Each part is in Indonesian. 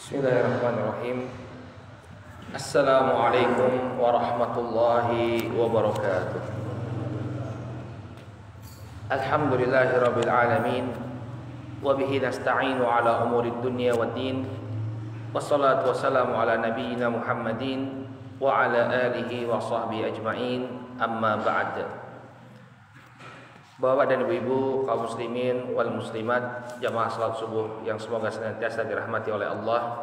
Bismillahirrahmanirrahim. Assalamualaikum warahmatullahi wabarakatuh. Alhamdulillahirabbil alamin wa bihi nasta'inu ala umurid dunya waddin. Wassalatu wassalamu ala nabiyyina Muhammadin wa ala alihi wa sahbihi ajmain. Amma ba'd. Bapak dan ibu-ibu kaum muslimin wal muslimat jamaah salat subuh yang semoga senantiasa dirahmati oleh Allah.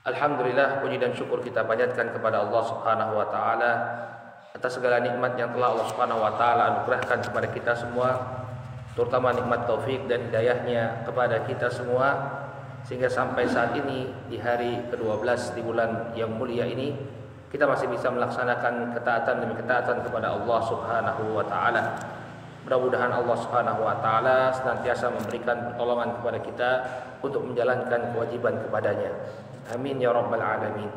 Alhamdulillah, puji dan syukur kita panjatkan kepada Allah Subhanahu wa taala atas segala nikmat yang telah Allah Subhanahu wa taala anugerahkan kepada kita semua, terutama nikmat taufik dan hidayahnya kepada kita semua, sehingga sampai saat ini di hari ke-12 di bulan yang mulia ini kita masih bisa melaksanakan ketaatan demi ketaatan kepada Allah Subhanahu wa taala. Mudah-mudahan Allah Subhanahu wa taala senantiasa memberikan pertolongan kepada kita untuk menjalankan kewajiban kepadanya. Amin ya rabbal alamin.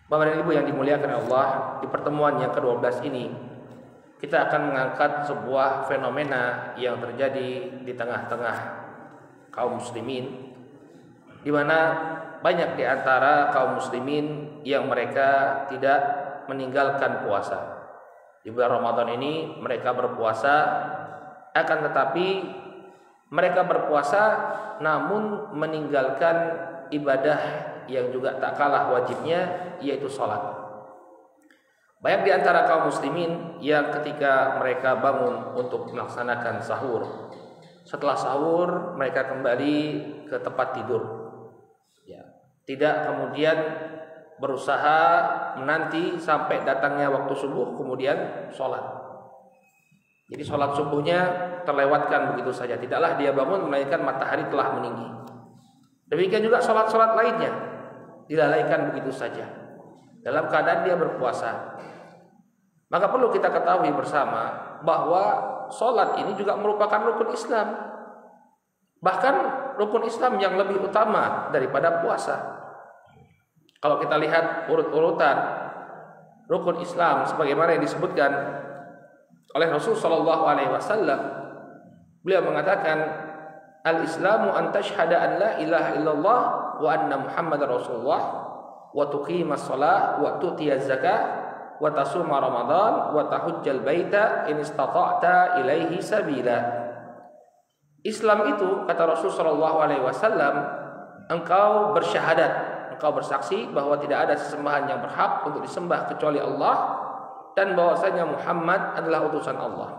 Bapak dan Ibu yang dimuliakan Allah, di pertemuan yang ke-12 ini kita akan mengangkat sebuah fenomena yang terjadi di tengah-tengah kaum muslimin, di mana banyak di antara kaum muslimin yang mereka tidak meninggalkan puasa. Di bulan Ramadan ini mereka berpuasa, akan tetapi mereka berpuasa namun meninggalkan ibadah yang juga tak kalah wajibnya, yaitu sholat. Banyak di antara kaum muslimin yang ketika mereka bangun untuk melaksanakan sahur, setelah sahur mereka kembali ke tempat tidur, tidak kemudian berusaha menanti sampai datangnya waktu subuh kemudian sholat. Jadi sholat subuhnya terlewatkan begitu saja, tidaklah dia bangun melainkan matahari telah meninggi. Demikian juga sholat-sholat lainnya dilalaikan begitu saja dalam keadaan dia berpuasa. Maka perlu kita ketahui bersama bahwa sholat ini juga merupakan rukun Islam, bahkan rukun Islam yang lebih utama daripada puasa. Kalau kita lihat urut-urutan rukun Islam sebagaimana yang disebutkan oleh Rasul sallallahu alaihi wasallam, beliau mengatakan, al-Islamu an tashhada an la ilaha illallah wa anna Muhammadar Rasulullah wa tuqimas shalah wa tu'tiyaz zakah wa tasuma Ramadan wa tahujjal baita in istata'ta ilaihi sabila. Islam itu, kata Rasul sallallahu alaihi wasallam, engkau bersyahadat, engkau bersaksi bahwa tidak ada sesembahan yang berhak untuk disembah kecuali Allah, dan bahwasanya Muhammad adalah utusan Allah.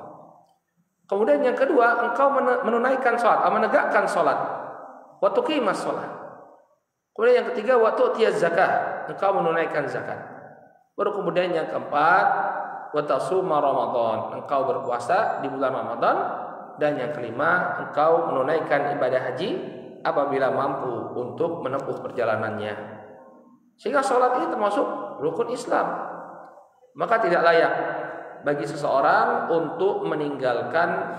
Kemudian yang kedua, engkau menunaikan salat, menegakkan salat, wa tuqimas shalah. Kemudian yang ketiga, wa tu'tiyaz zakah, engkau menunaikan zakat. Baru kemudian yang keempat, wa tasuma Ramadan, engkau berpuasa di bulan Ramadan. Dan yang kelima, engkau menunaikan ibadah haji apabila mampu untuk menempuh perjalanannya. Sehingga sholat ini termasuk rukun Islam. Maka tidak layak bagi seseorang untuk meninggalkan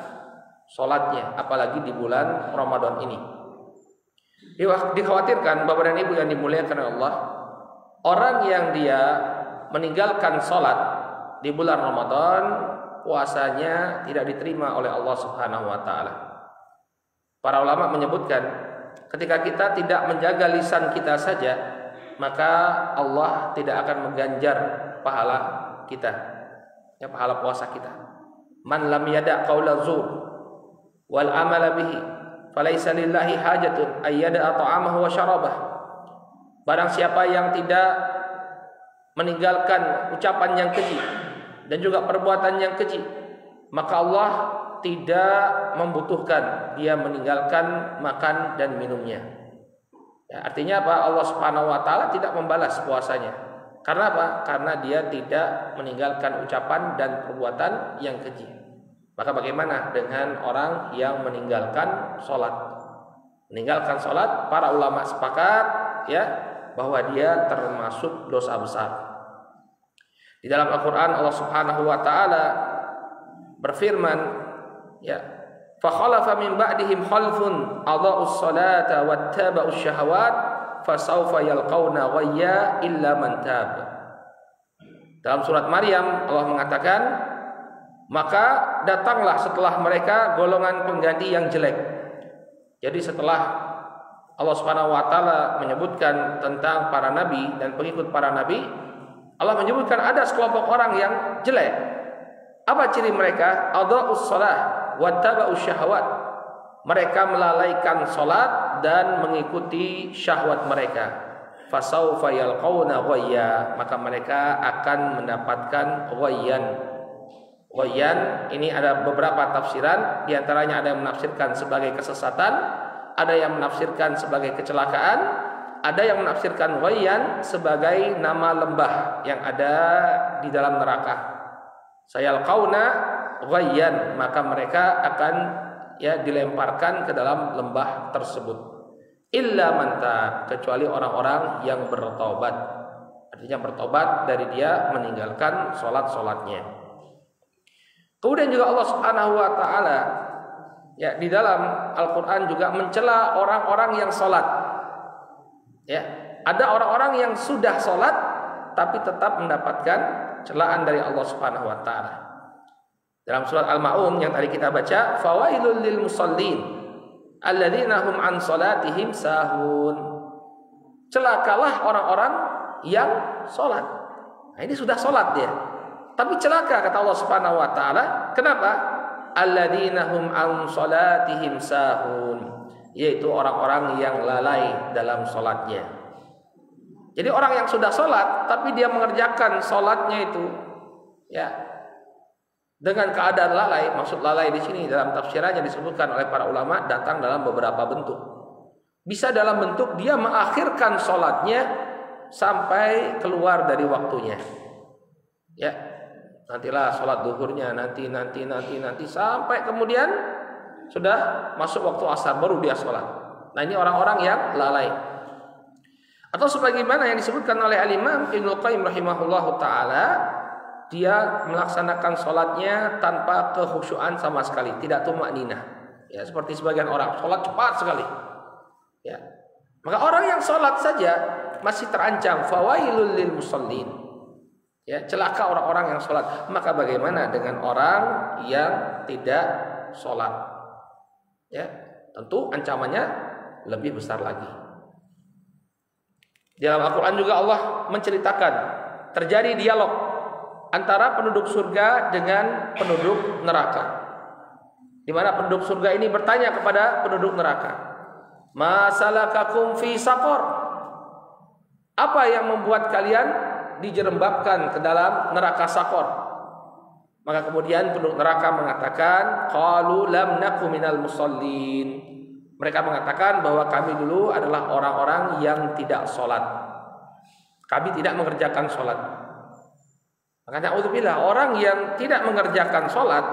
sholatnya, apalagi di bulan Ramadan ini. Dikhawatirkan Bapak dan Ibu yang dimuliakan oleh Allah, orang yang dia meninggalkan sholat di bulan Ramadan, puasanya tidak diterima oleh Allah Subhanahu wa taala. Para ulama menyebutkan, ketika kita tidak menjaga lisan kita saja, maka Allah tidak akan mengganjar pahala kita, pahala puasa kita. Man lam yada' qaula zur wal amala bihi falaysa lillahi hajatun ay yada'a ta'amahu wa syarabah. Barang siapa yang tidak meninggalkan ucapan yang keji dan juga perbuatan yang keji, maka Allah tidak membutuhkan dia meninggalkan makan dan minumnya. Artinya apa? Allah Subhanahu wa taala tidak membalas puasanya. Karena apa? Karena dia tidak meninggalkan ucapan dan perbuatan yang keji. Maka bagaimana dengan orang yang meninggalkan sholat? Meninggalkan sholat, para ulama sepakat bahwa dia termasuk dosa besar. Di dalam Al-Quran Allah Subhanahu wa taala berfirman, fa khalafa min ba'dihim khalfun adha'us salata wattaba'us syahawat fasawfa yalqauna ghayya illa man tab. Dalam surat Maryam Allah mengatakan, maka datanglah setelah mereka golongan pengganti yang jelek. Jadi setelah Allah Subhanahu wa taala menyebutkan tentang para nabi dan pengikut para nabi, Allah menyebutkan ada sekelompok orang yang jelek. Apa ciri mereka? Adha'us shalah wa taba'us syahwat. Mereka melalaikan salat dan mengikuti syahwat mereka. Fasaufa yalqauna ghayya, maka mereka akan mendapatkan ghayyan. Ghayyan ini ada beberapa tafsiran, di antaranya ada yang menafsirkan sebagai kesesatan, ada yang menafsirkan sebagai kecelakaan, ada yang menafsirkan ghayyan sebagai nama lembah yang ada di dalam neraka. Sayalqauna ghayyan, maka mereka akan dilemparkan ke dalam lembah tersebut. Illa man tab, kecuali orang-orang yang bertobat. Artinya bertobat dari dia meninggalkan salat-salatnya. Kemudian juga Allah Subhanahu wa taala di dalam Al-Qur'an juga mencela orang-orang yang salat. Ada orang-orang yang sudah salat tapi tetap mendapatkan celaan dari Allah Subhanahu wa taala. Dalam surat Al-Maun yang tadi kita baca, fawailul lil musallin alladzina hum an salatihim sahun. Celakalah orang-orang yang salat. Nah, ini sudah salat dia, tapi celaka kata Allah Subhanahu wa taala. Kenapa? Alladzina hum an salatihim sahun, yaitu orang-orang yang lalai dalam salatnya. Jadi orang yang sudah salat tapi dia mengerjakan salatnya itu dengan keadaan lalai. Maksud lalai di sini dalam tafsirannya disebutkan oleh para ulama datang dalam beberapa bentuk. Bisa dalam bentuk dia mengakhirkan sholatnya sampai keluar dari waktunya. Nantilah sholat duhurnya, nanti sampai kemudian sudah masuk waktu asar baru dia sholat. Nah, ini orang-orang yang lalai. Atau sebagaimana yang disebutkan oleh Al-Imam Ibnu Qayyim rahimahullahu taala, dia melaksanakan sholatnya tanpa kekhusyuan sama sekali, tidak tumakninah. Seperti sebagian orang sholat cepat sekali. Maka orang yang sholat saja masih terancam fawailul lil musallin. Celaka orang-orang yang sholat. Maka bagaimana dengan orang yang tidak sholat? Tentu ancamannya lebih besar lagi. Di dalam Al-Quran juga Allah menceritakan terjadi dialog antara penduduk surga dengan penduduk neraka, di mana penduduk surga ini bertanya kepada penduduk neraka, ma salakakum fi saqar, apa yang membuat kalian dijerembabkan ke dalam neraka Saqar? Maka kemudian penduduk neraka mengatakan, qalu lam naku minal musallin, mereka mengatakan bahwa kami dulu adalah orang-orang yang tidak sholat, kami tidak mengerjakan sholat. Maka na'udzubillah, orang yang tidak mengerjakan sholat,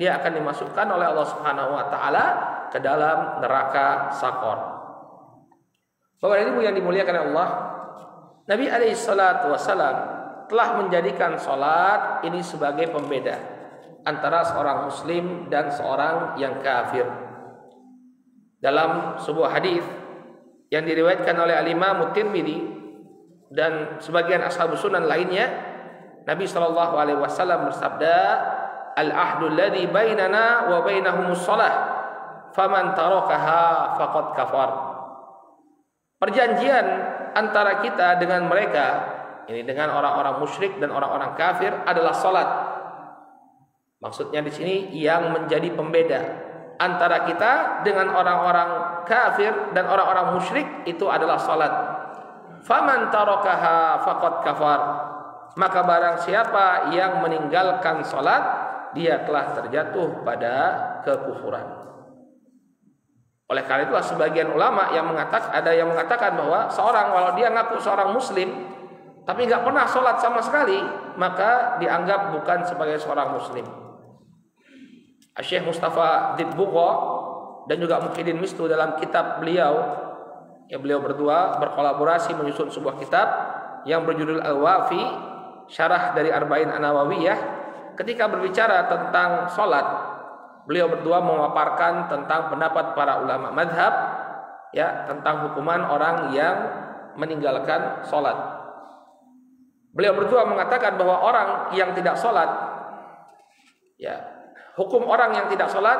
dia akan dimasukkan oleh Allah Subhanahu wa taala ke dalam neraka Saqar. Bapak dan Ibu yang dimuliakan Allah, Nabi alaihi salatu wasallam telah menjadikan sholat ini sebagai pembeda antara seorang muslim dan seorang yang kafir. Dalam sebuah hadis yang diriwayatkan oleh Al-Imam Tirmidzi dan sebagian ashabus sunan lainnya, Nabi sallallahu alaihi wasallam bersabda, al-ahdu alladhi bainana wa bainahumus shalah, faman tarakaha faqad kafar. Perjanjian antara kita dengan mereka, ini dengan orang-orang musyrik dan orang-orang kafir, adalah salat. Maksudnya di sini yang menjadi pembeda antara kita dengan orang-orang kafir dan orang-orang musyrik itu adalah salat. Faman tarakaha faqad kafar. Maka barang siapa yang meninggalkan salat, dia telah terjatuh pada kekufuran. Oleh karena itulah sebagian ulama yang ada yang mengatakan bahwa seorang walau dia ngaku seorang muslim tapi nggak pernah sholat sama sekali, maka dianggap bukan sebagai seorang muslim. Syekh Mustafa Dibbuqa dan juga Muhyiddin Mistu dalam kitab beliau, beliau berdua berkolaborasi menyusun sebuah kitab yang berjudul Al-Wafi, syarah dari Arba'in An-Nawawiyah. Ketika berbicara tentang sholat, beliau berdua memaparkan tentang pendapat para ulama madhab, tentang hukuman orang yang meninggalkan sholat. Beliau berdua mengatakan bahwa orang yang tidak sholat, hukum orang yang tidak sholat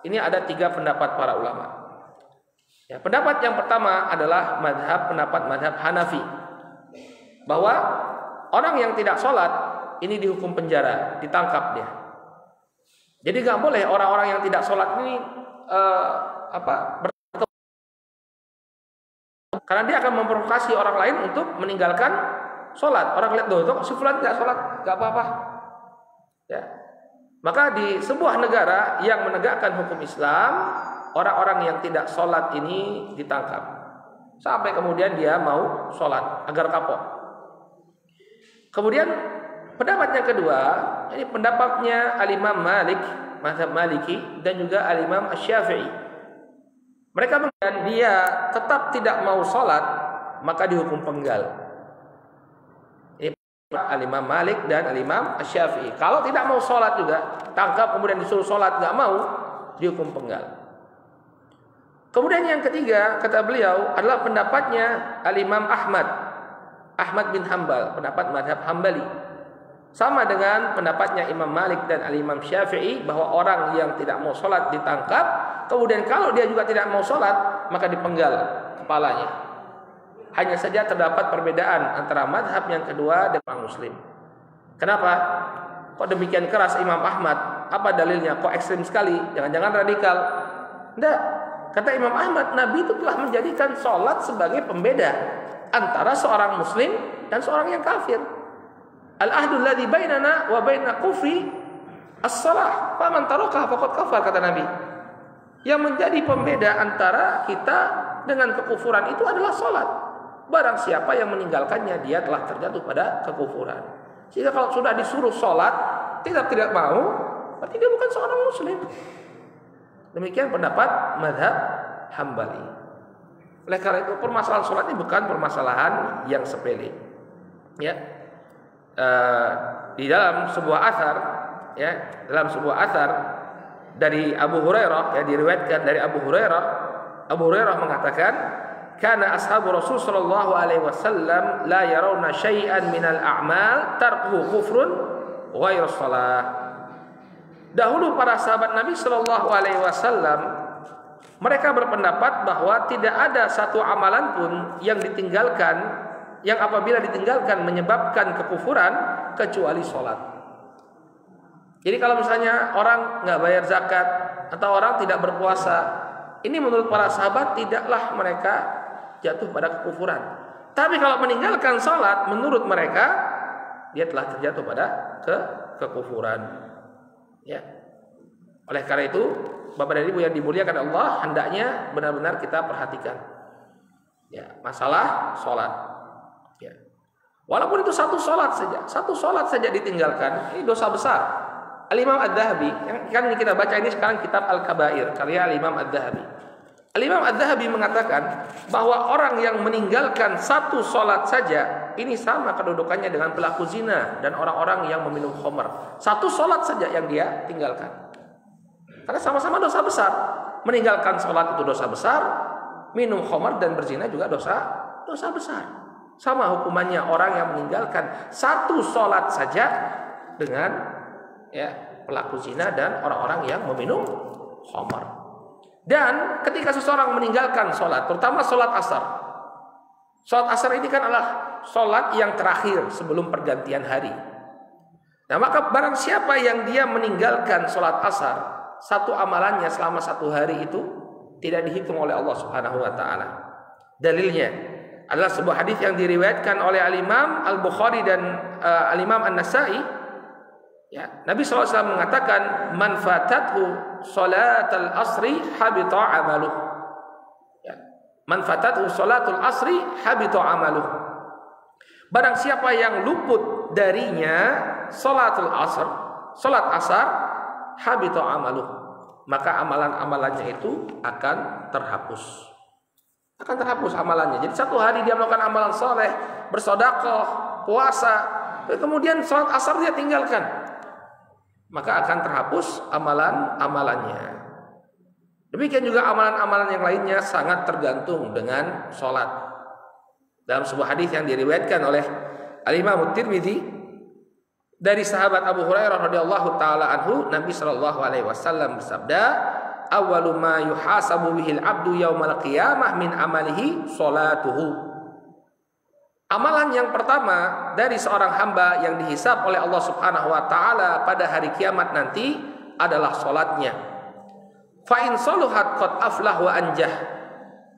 ini ada 3 pendapat para ulama. Ya, pendapat yang pertama adalah pendapat madhab Hanafi, bahwa orang yang tidak sholat ini dihukum penjara, ditangkap dia. Jadi nggak boleh orang-orang yang tidak sholat ini karena dia akan memprovokasi orang lain untuk meninggalkan sholat. Orang lihat tuh si fulan tidak sholat, nggak apa-apa. Ya. Maka di sebuah negara yang menegakkan hukum Islam, orang-orang yang tidak sholat ini ditangkap sampai kemudian dia mau sholat agar kapok. Kemudian pendapat yang kedua, ini pendapatnya Al-Imam Malik, mazhab Maliki, dan juga Al-Imam Asy-Syafi'i. Mereka mengatakan dia tetap tidak mau sholat, maka dihukum penggal. Ini Al-Imam Malik dan Al-Imam Asy-Syafi'i. Kalau tidak mau sholat juga, tangkap kemudian disuruh sholat nggak mau, dihukum penggal. Kemudian yang ketiga, kata beliau, adalah pendapatnya Al-Imam Ahmad bin Hanbal, pendapat mazhab Hambali. Sama dengan pendapatnya Imam Malik dan Al-Imam Syafi'i, bahwa orang yang tidak mau sholat ditangkap, kemudian kalau dia juga tidak mau sholat, maka dipenggal kepalanya. Hanya saja terdapat perbedaan antara mazhab yang kedua dan orang Muslim. Kenapa? Kok demikian keras Imam Ahmad? Apa dalilnya? Kok ekstrim sekali? Jangan-jangan radikal? Tidak. Kata Imam Ahmad, Nabi itu telah menjadikan sholat sebagai pembeda antara seorang Muslim dan seorang yang kafir. Al-ahdu alladzi bainana wa baina kufri as-shalah, faman tarakaha faqad kafar, kata Nabi. Yang menjadi pembeda antara kita dengan kekufuran itu adalah sholat. Barang siapa yang meninggalkannya, dia telah terjatuh pada kekufuran. Sehingga kalau sudah disuruh sholat tidak mau, berarti dia bukan seorang Muslim. Demikian pendapat mazhab Hambali. Oleh karena itu permasalahan sholat ini bukan permasalahan yang sepele. Ya, di dalam sebuah athar dari Abu Hurairah, ya, diriwayatkan dari Abu Hurairah mengatakan, kana ashabu Rasul sallallahu alaihi wasallam la yarawna syai'an minal a'mal tarkuhu kufrun ghairu shalah. Dahulu para sahabat Nabi Shallallahu Alaihi Wasallam mereka berpendapat bahwa tidak ada satu amalan pun yang ditinggalkan, yang apabila ditinggalkan menyebabkan kekufuran kecuali sholat. Jadi kalau misalnya orang nggak bayar zakat atau orang tidak berpuasa, ini menurut para sahabat tidaklah mereka jatuh pada kekufuran. Tapi kalau meninggalkan sholat, menurut mereka dia telah terjatuh pada kekufuran. Ya. Oleh karena itu, Bapak dan Ibu yang dimuliakan Allah, hendaknya benar-benar kita perhatikan, ya, masalah sholat. Ya. Walaupun itu satu sholat saja ditinggalkan, ini dosa besar. Al-Imam Adz-Dzahabi, yang kan kita baca ini sekarang kitab Al-Kabair, karya Al-Imam Adz-Dzahabi. Al-Imam Adz-Dzahabi mengatakan bahwa orang yang meninggalkan satu sholat saja, ini sama kedudukannya dengan pelaku zina dan orang-orang yang meminum khamr. Satu sholat saja yang dia tinggalkan, karena sama-sama dosa besar. Meninggalkan sholat itu dosa besar, minum khamr dan berzina juga dosa besar. Sama hukumannya orang yang meninggalkan satu sholat saja dengan, ya, pelaku zina dan orang-orang yang meminum khamr. Dan ketika seseorang meninggalkan sholat, terutama sholat asar. Sholat asar ini kan adalah sholat yang terakhir sebelum pergantian hari. Nah, maka barang siapa yang dia meninggalkan sholat asar, satu amalannya selama satu hari itu tidak dihitung oleh Allah Subhanahu wa Ta'ala. Dalilnya adalah sebuah hadis yang diriwayatkan oleh Al-Imam Al-Bukhari dan Al-Imam An-Nasai. Ya, Nabi SAW mengatakan, man fatathu salatul asri habita amaluh. Ya, man fatathu salatul asri habita amaluh. Barang siapa yang luput darinya salat asar, habita amaluh, maka amalan-amalannya itu akan terhapus. Amalannya. Jadi satu hari dia melakukan amalan soleh, bersedekah, puasa, kemudian salat asar dia tinggalkan, maka akan terhapus amalan-amalannya. Demikian juga amalan-amalan yang lainnya sangat tergantung dengan sholat. Dalam sebuah hadis yang diriwayatkan oleh Al-Imam Tirmidzi dari sahabat Abu Hurairah radhiyallahu taala anhu, Nabi sallallahu alaihi wasallam bersabda, awwalu ma yuhasabu bihil abdu yaumal qiyamah min amalihi sholatuhu. Amalan yang pertama dari seorang hamba yang dihisab oleh Allah Subhanahu wa taala pada hari kiamat nanti adalah salatnya. Fa in saluhat qad aflah wa anjah.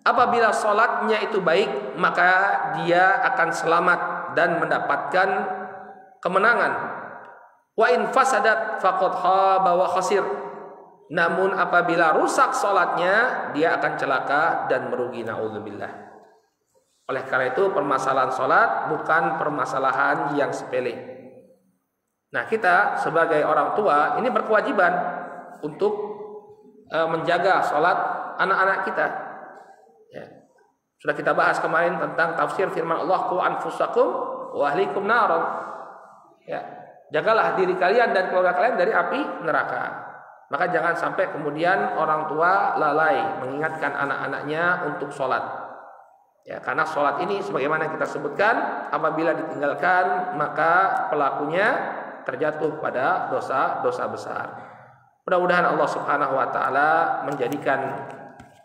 Apabila salatnya itu baik, maka dia akan selamat dan mendapatkan kemenangan. Wa in fasadat faqad khaba wa khasir. Namun apabila rusak salatnya, dia akan celaka dan merugi, naudzubillah. Oleh karena itu permasalahan salat bukan permasalahan yang sepele. Nah, kita sebagai orang tua ini berkewajiban untuk menjaga salat anak-anak kita. Ya. Sudah kita bahas kemarin tentang tafsir firman Allah, qu anfusakum wa ahlikum naron. Ya. Jagalah diri kalian dan keluarga kalian dari api neraka. Maka jangan sampai kemudian orang tua lalai mengingatkan anak-anaknya untuk sholat. Ya, karena sholat ini sebagaimana kita sebutkan, apabila ditinggalkan maka pelakunya terjatuh pada dosa-dosa besar. Mudah-mudahan Allah Subhanahu wa taala menjadikan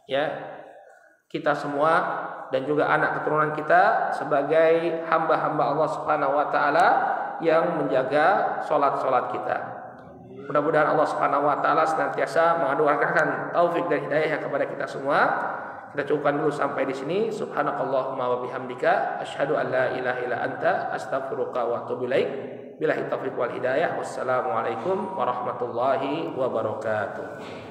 ya kita semua dan juga anak keturunan kita sebagai hamba-hamba Allah Subhanahu wa taala yang menjaga sholat-sholat kita. Mudah-mudahan Allah Subhanahu wa taala senantiasa menganugerahkan taufik dan hidayah kepada kita semua. Kita cukupkan dulu sampai di sini. Subhanakallahumma wa bihamdika asyhadu an la ilaha illa anta astaghfiruka wa atubu ilaik. Billahi taufiq wal hidayah. Wassalamualaikum warahmatullahi wabarakatuh.